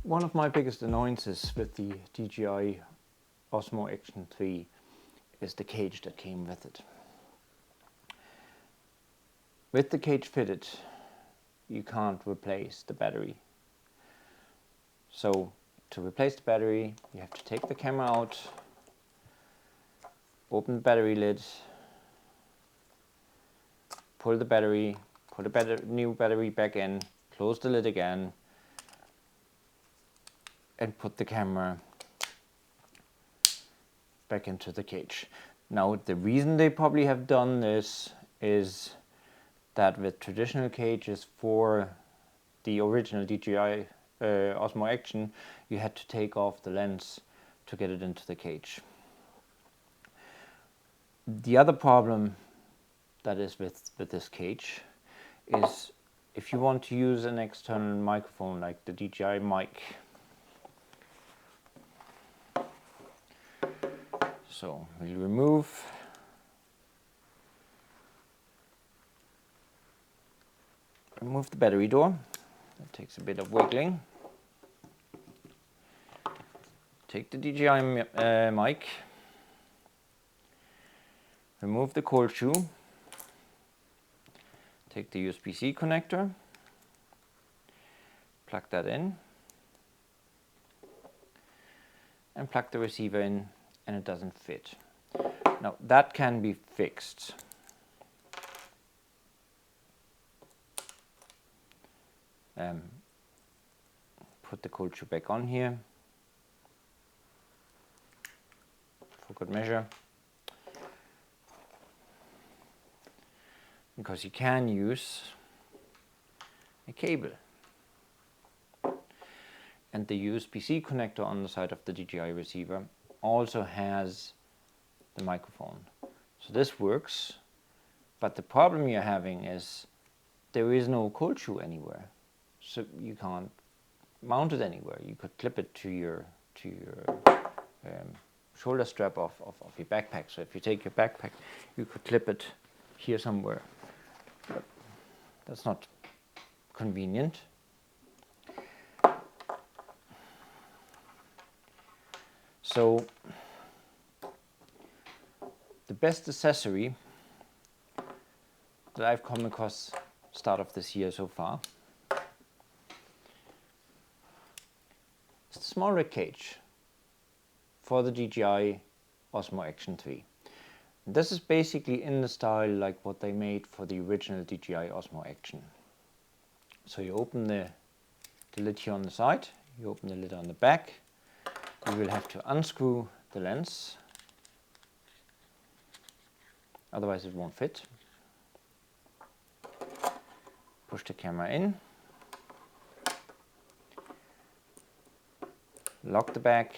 One of my biggest annoyances with the DJI Osmo Action 3 is the cage that came with it. With the cage fitted, you can't replace the battery. So to replace the battery, you have to take the camera out, open the battery lid, pull the battery, put a new battery back in, close the lid again, and put the camera back into the cage. Now, the reason they probably have done this is that with traditional cages for the original DJI Osmo Action, you had to take off the lens to get it into the cage. The other problem that is with this cage is if you want to use an external microphone like the DJI Mic. So we'll remove the battery door. That takes a bit of wiggling. Take the DJI mic, remove the cold shoe, take the USB-C connector, plug that in, and plug the receiver in, and it doesn't fit. Now that can be fixed. Put the cold shoe back on here for good measure, because you can use a cable, and the USB-C connector on the side of the DJI receiver also has the microphone. So this works, but the problem you're having is there is no cold shoe anywhere, so you can't mount it anywhere. You could clip it to your shoulder strap of your backpack. So if you take your backpack, you could clip it here somewhere, but that's not convenient. So the best accessory that I've come across start of this year so far is the Smallrig cage for the DJI Osmo Action 3. This is basically in the style like what they made for the original DJI Osmo Action. So you open the lid here on the side, you open the lid on the back, you will have to unscrew the lens, otherwise it won't fit. Push the camera in, lock the back,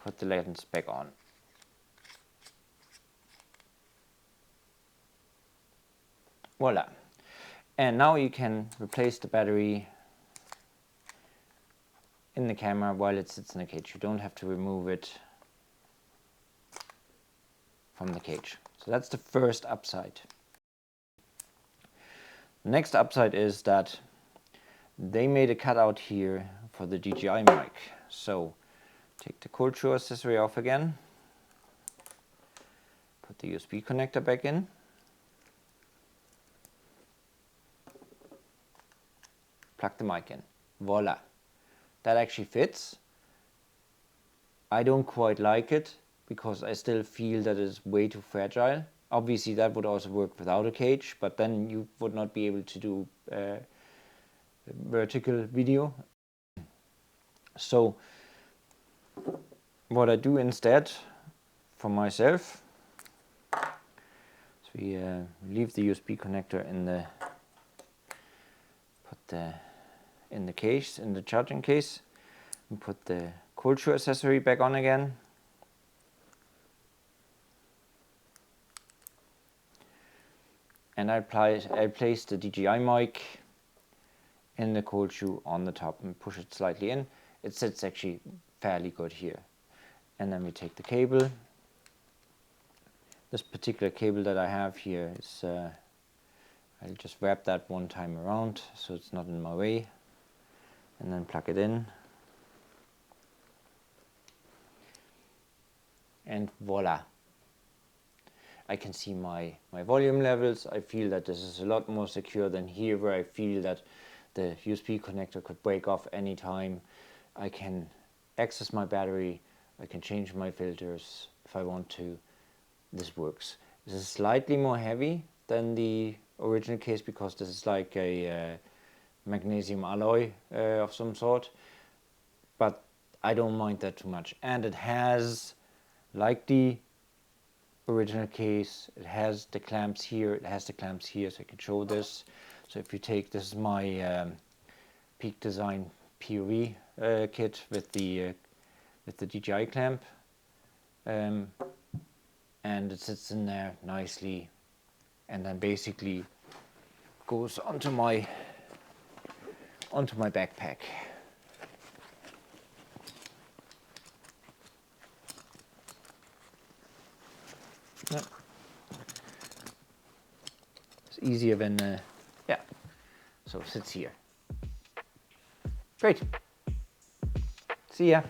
put the lens back on. Voila. And now you can replace the battery in the camera while it sits in the cage. You don't have to remove it from the cage. So that's the first upside. The next upside is that they made a cutout here for the DJI mic. So take the cold shoe accessory off again, put the USB connector back in, plug the mic in. Voila. That actually fits. I don't quite like it because I still feel that it's way too fragile. Obviously that would also work without a cage, but then you would not be able to do vertical video. So what I do instead for myself, so we leave the USB connector in the case, in the charging case, and put the cold shoe accessory back on again. And I place the DJI mic in the cold shoe on the top and push it slightly in. It sits actually fairly good here. And then we take the cable. This particular cable that I have here is, I'll just wrap that one time around so it's not in my way. and then plug it in. And voila. I can see my volume levels. I feel that this is a lot more secure than here, where I feel that the USB connector could break off anytime. I can access my battery. I can change my filters if I want to. This works. This is slightly more heavy than the original case because this is like a magnesium alloy of some sort. But I don't mind that too much. And it has, like the original case, it has the clamps here, it has the clamps here, so I can show this. So if you take, this is my Peak Design POV kit with the DJI clamp, and it sits in there nicely, and then basically goes onto my backpack. Yeah. It's easier than, yeah, so it sits here. Great. See ya.